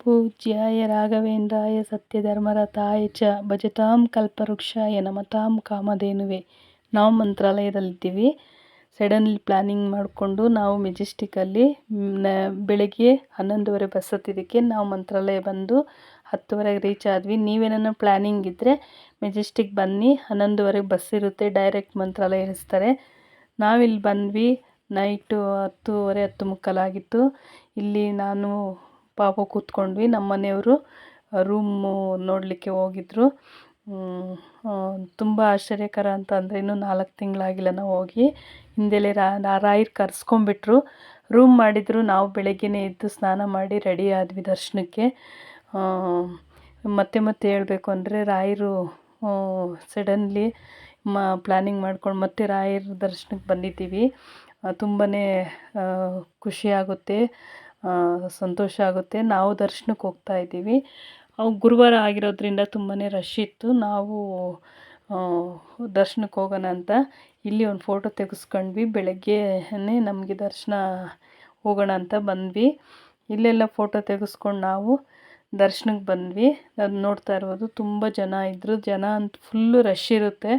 ಪೂಜ್ಯಾಯ ರಾಘವೇಂದ್ರಾಯ ಸತ್ಯಧರ್ಮರತಾಯ ಚ ಭಜತಾಂ ಕಲ್ಪವೃಕ್ಷಾಯ ನಮತಾಂ ಕಾಮಧೇನುವೆ. ನಾವು ಮಂತ್ರಾಲಯದಲ್ಲಿದ್ದೀವಿ. ಸಡನ್ಲಿ ಪ್ಲ್ಯಾನಿಂಗ್ ಮಾಡಿಕೊಂಡು ನಾವು ಮೆಜೆಸ್ಟಿಕಲ್ಲಿ ಬೆಳಗ್ಗೆ 11:30 ಬಸ್ ಹತ್ತಿದ್ದಕ್ಕೆ ನಾವು ಮಂತ್ರಾಲಯ ಬಂದು 10:30ಗೆ ರೀಚ್ ಆದ್ವಿ. ನೀವೇನೋ ಪ್ಲ್ಯಾನಿಂಗ್ ಇದ್ದರೆ ಮೆಜೆಸ್ಟಿಕ್ ಬನ್ನಿ, 11:30 ಬಸ್ ಇರುತ್ತೆ, ಡೈರೆಕ್ಟ್ ಮಂತ್ರಾಲಯ ಇಳಿಸ್ತಾರೆ. ನಾವಿಲ್ಲಿ ಬಂದ್ವಿ. ನೈಟು 10:30 10:45 ಆಗಿತ್ತು. ಇಲ್ಲಿ ನಾನು ಪಾಪು ಕೂತ್ಕೊಂಡ್ವಿ. ನಮ್ಮ ಮನೆಯವರು ರೂಮು ನೋಡಲಿಕ್ಕೆ ಹೋಗಿದ್ರು. ತುಂಬ ಆಶ್ಚರ್ಯಕರ ಅಂತ ಅಂದರೆ ಇನ್ನೂ 4 ತಿಂಗಳಾಗಿಲ್ಲ ನಾವು ಹೋಗಿ. ಹಿಂದೆಲೆ ರಾಯರು ಕರೆಸ್ಕೊಂಬಿಟ್ರು, ರೂಮ್ ಮಾಡಿದ್ರು. ನಾವು ಬೆಳಗ್ಗೆನೇ ಎದ್ದು ಸ್ನಾನ ಮಾಡಿ ರೆಡಿ ಆದ್ವಿ ದರ್ಶನಕ್ಕೆ. ಮತ್ತೆ ಹೇಳಬೇಕು ಅಂದರೆ ರಾಯರು ಸಡನ್ಲಿ ಪ್ಲ್ಯಾನಿಂಗ್ ಮಾಡ್ಕೊಂಡು ಮತ್ತೆ ರಾಯರ ದರ್ಶನಕ್ಕೆ ಬಂದಿದ್ದೀವಿ. ತುಂಬಾ ಖುಷಿಯಾಗುತ್ತೆ, ಸಂತೋಷ ಆಗುತ್ತೆ. ನಾವು ದರ್ಶನಕ್ಕೆ ಹೋಗ್ತಾ ಇದ್ದೀವಿ. ಗುರುವಾರ ಆಗಿರೋದ್ರಿಂದ ತುಂಬಾ ರಶ್ ಇತ್ತು. ನಾವು ದರ್ಶನಕ್ಕೆ ಹೋಗೋಣ ಅಂತ ಇಲ್ಲಿ ಒಂದು ಫೋಟೋ ತೆಗೆಸ್ಕೊಂಡ್ವಿ. ಬೆಳಗ್ಗೆನೇ ನಮಗೆ ದರ್ಶನ ಹೋಗೋಣ ಅಂತ ಬಂದ್ವಿ. ಇಲ್ಲೆಲ್ಲ ಫೋಟೋ ತೆಗೆಸ್ಕೊಂಡು ನಾವು ದರ್ಶನಕ್ಕೆ ಬಂದ್ವಿ. ಅದು ನೋಡ್ತಾ ಇರ್ಬೋದು, ತುಂಬ ಜನ ಇದ್ದರು. ಜನ ಅಂತೂ ಫುಲ್ಲು ರಶ್ ಇರುತ್ತೆ.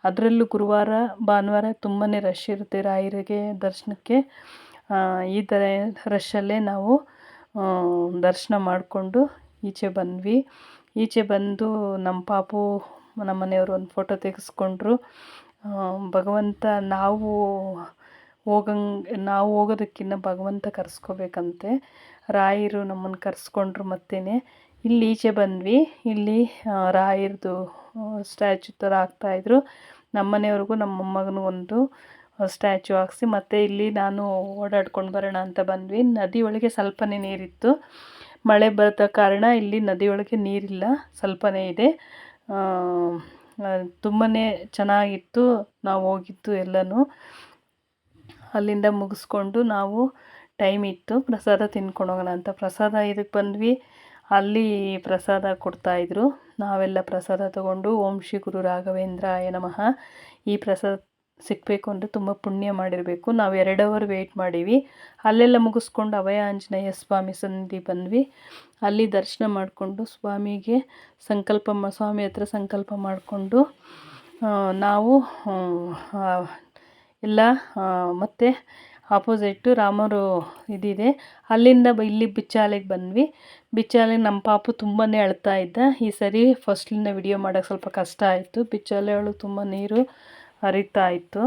ಅದರಲ್ಲೂ ಗುರುವಾರ ಭಾನುವಾರ ತುಂಬಾ ರಶ್ ಇರುತ್ತೆ ರಾಯರಿಗೆ ದರ್ಶನಕ್ಕೆ. ಈ ಥರ ರಶಲ್ಲೇ ನಾವು ದರ್ಶನ ಮಾಡಿಕೊಂಡು ಈಚೆ ಬಂದ್ವಿ. ಈಚೆ ಬಂದು ನಮ್ಮ ಪಾಪು ನಮ್ಮ ಮನೆಯವರು ಒಂದು ಫೋಟೋ ತೆಗೆಸ್ಕೊಂಡ್ರು. ಭಗವಂತ ನಾವು ಹೋಗೋದಕ್ಕಿಂತ ಭಗವಂತ ಕರೆಸ್ಕೋಬೇಕಂತೆ. ರಾಯರು ನಮ್ಮನ್ನು ಕರೆಸ್ಕೊಂಡ್ರು. ಮತ್ತೇ ಇಲ್ಲಿ ಈಚೆ ಬಂದ್ವಿ. ಇಲ್ಲಿ ರಾಯರದು ಸ್ಟ್ಯಾಚು ಥರ ಹಾಕ್ತಾಯಿದ್ರು. ನಮ್ಮ ಮನೆಯವ್ರಿಗೂ ನಮ್ಮ ಮೊಮ್ಮಗನಿಗೂ ಒಂದು ಸ್ಟ್ಯಾಚು ಹಾಕ್ಸಿ ಮತ್ತು ಇಲ್ಲಿ ನಾನು ಓಡಾಡ್ಕೊಂಡು ಬರೋಣ ಅಂತ ಬಂದ್ವಿ. ನದಿ ಒಳಗೆ ಸ್ವಲ್ಪನೇ ನೀರಿತ್ತು. ಮಳೆ ಬರದ ಕಾರಣ ಇಲ್ಲಿ ನದಿಯೊಳಗೆ ನೀರಿಲ್ಲ, ಸ್ವಲ್ಪನೇ ಇದೆ. ತುಂಬಾ ಚೆನ್ನಾಗಿತ್ತು ನಾವು ಹೋಗಿದ್ದು ಎಲ್ಲನೂ. ಅಲ್ಲಿಂದ ಮುಗಿಸ್ಕೊಂಡು ನಾವು ಟೈಮ್ ಇತ್ತು ಪ್ರಸಾದ ತಿನ್ಕೊಂಡು ಹೋಗೋಣ ಅಂತ ಪ್ರಸಾದ ಇದಕ್ಕೆ ಬಂದ್ವಿ. ಅಲ್ಲಿ ಪ್ರಸಾದ ಕೊಡ್ತಾಯಿದ್ರು. ನಾವೆಲ್ಲ ಪ್ರಸಾದ ತಗೊಂಡು ಓಂ ಶ್ರೀ ಗುರು ರಾಘವೇಂದ್ರಾಯ ನಮಃ. ಈ ಪ್ರಸಾದ ಸಿಗಬೇಕು ಅಂದರೆ ತುಂಬ ಪುಣ್ಯ ಮಾಡಿರಬೇಕು. ನಾವು 2 ಅವರ್ ವೆಯ್ಟ್ ಮಾಡೀವಿ. ಅಲ್ಲೆಲ್ಲ ಮುಗಿಸ್ಕೊಂಡು ಅಭಯ ಆಂಜನೇಯ ಸ್ವಾಮಿ ಸನ್ನಿಧಿ ಬಂದ್ವಿ. ಅಲ್ಲಿ ದರ್ಶನ ಮಾಡಿಕೊಂಡು ಸ್ವಾಮಿ ಹತ್ರ ಸಂಕಲ್ಪ ಮಾಡಿಕೊಂಡು ನಾವು ಎಲ್ಲ ಮತ್ತೆ ಆಪೋಸಿಟ್ಟು ರಾಮರು ಇದಿದೆ, ಅಲ್ಲಿಂದ ಇಲ್ಲಿ ಬಿಚ್ಚಾಲೆಗೆ ಬಂದ್ವಿ. ಬಿಚ್ಚಾಲೆ ನಮ್ಮ ಪಾಪು ತುಂಬಾ ಅಳ್ತಾ ಇದ್ದ. ಈ ಸರಿ ಫಸ್ಟ್ಲಿಂದ ವಿಡಿಯೋ ಮಾಡೋಕ್ಕೆ ಸ್ವಲ್ಪ ಕಷ್ಟ ಆಯಿತು. ಬಿಚ್ಚಾಲೆ ಅವಳು ತುಂಬ ನೀರು ಹರಿತಾ ಇತ್ತು.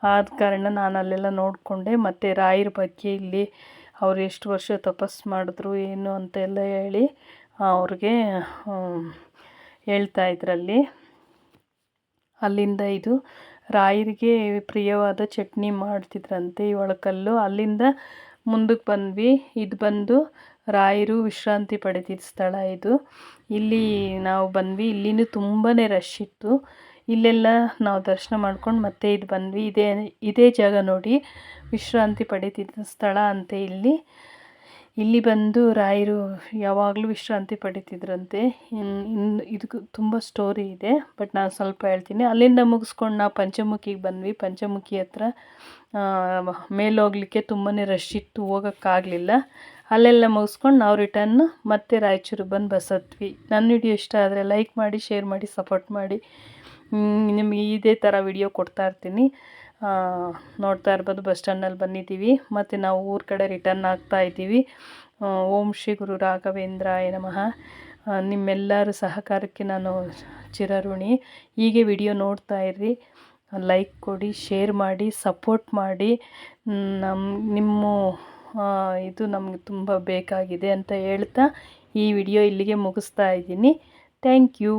ಆದ ಕಾರಣ ನಾನು ಅಲ್ಲೆಲ್ಲ ನೋಡಿಕೊಂಡೆ. ಮತ್ತು ರಾಯರ ಬಗ್ಗೆ ಇಲ್ಲಿ ಅವ್ರು ಎಷ್ಟು ವರ್ಷ ತಪಸ್ಸು ಮಾಡಿದ್ರು ಏನು ಅಂತೆಲ್ಲ ಹೇಳಿ ಅವ್ರಿಗೆ ಹೇಳ್ತಾ ಇದ್ರಲ್ಲಿ. ಅಲ್ಲಿಂದ ಇದು ರಾಯರಿಗೆ ಪ್ರಿಯವಾದ ಚಟ್ನಿ ಮಾಡ್ತಿದ್ರಂತೆ ಈ ಒಳಕಲ್ಲು. ಅಲ್ಲಿಂದ ಮುಂದಕ್ಕೆ ಬಂದ್ವಿ. ಇದು ಬಂದು ರಾಯರು ವಿಶ್ರಾಂತಿ ಪಡೆದಿದ್ದ ಸ್ಥಳ ಇದು. ಇಲ್ಲಿ ನಾವು ಬಂದ್ವಿ. ಇಲ್ಲಿನೂ ತುಂಬಾ ರಶ್ ಇತ್ತು. ಇಲ್ಲೆಲ್ಲ ನಾವು ದರ್ಶನ ಮಾಡ್ಕೊಂಡು ಮತ್ತೆ ಇದು ಬಂದ್ವಿ. ಇದೇ ಜಾಗ ನೋಡಿ, ವಿಶ್ರಾಂತಿ ಪಡೀತಿದ್ದ ಸ್ಥಳ ಅಂತೆ ಇಲ್ಲಿ ಬಂದು ರಾಯರು ಯಾವಾಗಲೂ ವಿಶ್ರಾಂತಿ ಪಡೀತಿದ್ರಂತೆ. ಇದಕ್ಕೆ ತುಂಬ ಸ್ಟೋರಿ ಇದೆ, ಬಟ್ ನಾನು ಸ್ವಲ್ಪ ಹೇಳ್ತೀನಿ. ಅಲ್ಲಿಂದ ಮುಗಿಸ್ಕೊಂಡು ನಾವು ಪಂಚಮುಖಿಗೆ ಬಂದ್ವಿ. ಪಂಚಮುಖಿ ಹತ್ರ ಮೇಲೋಗಲಿಕ್ಕೆ ತುಂಬಾ ರಶ್ ಇತ್ತು, ಹೋಗೋಕ್ಕಾಗಲಿಲ್ಲ. ಅಲ್ಲೆಲ್ಲ ಮುಗಿಸ್ಕೊಂಡು ನಾವು ರಿಟರ್ನ್ ಮತ್ತೆ ರಾಯಚೂರಿಗೆ ಬಂದು ಬಸ್ ಹತ್ವಿ. ನನ್ನ ವಿಡಿಯೋ ಇಷ್ಟ ಆದರೆ ಲೈಕ್ ಮಾಡಿ, ಶೇರ್ ಮಾಡಿ, ಸಪೋರ್ಟ್ ಮಾಡಿ. ನಿಮಗೆ ಇದೇ ಥರ ವಿಡಿಯೋ ಕೊಡ್ತಾ ಇರ್ತೀನಿ. ನೋಡ್ತಾ ಇರ್ಬೋದು, ಬಸ್ ಸ್ಟ್ಯಾಂಡಲ್ಲಿ ಬಂದಿದ್ದೀವಿ. ಮತ್ತು ನಾವು ಊರ ಕಡೆ ರಿಟರ್ನ್ ಆಗ್ತಾ ಇದ್ದೀವಿ. ಓಂ ಶ್ರೀ ಗುರು ರಾಘವೇಂದ್ರಾಯ ನಮಃ. ನಿಮ್ಮೆಲ್ಲರ ಸಹಕಾರಕ್ಕೆ ನಾನು ಚಿರಋಣಿ. ಹೀಗೆ ವಿಡಿಯೋ ನೋಡ್ತಾ ಇರ್ರಿ, ಲೈಕ್ ಕೊಡಿ, ಶೇರ್ ಮಾಡಿ, ಸಪೋರ್ಟ್ ಮಾಡಿ. ನಿಮ್ಮ ಇದು ನಮಗೆ ತುಂಬ ಬೇಕಾಗಿದೆ ಅಂತ ಹೇಳ್ತಾ ಈ ವಿಡಿಯೋ ಇಲ್ಲಿಗೆ ಮುಗಿಸ್ತಾ ಇದ್ದೀನಿ. Thank you.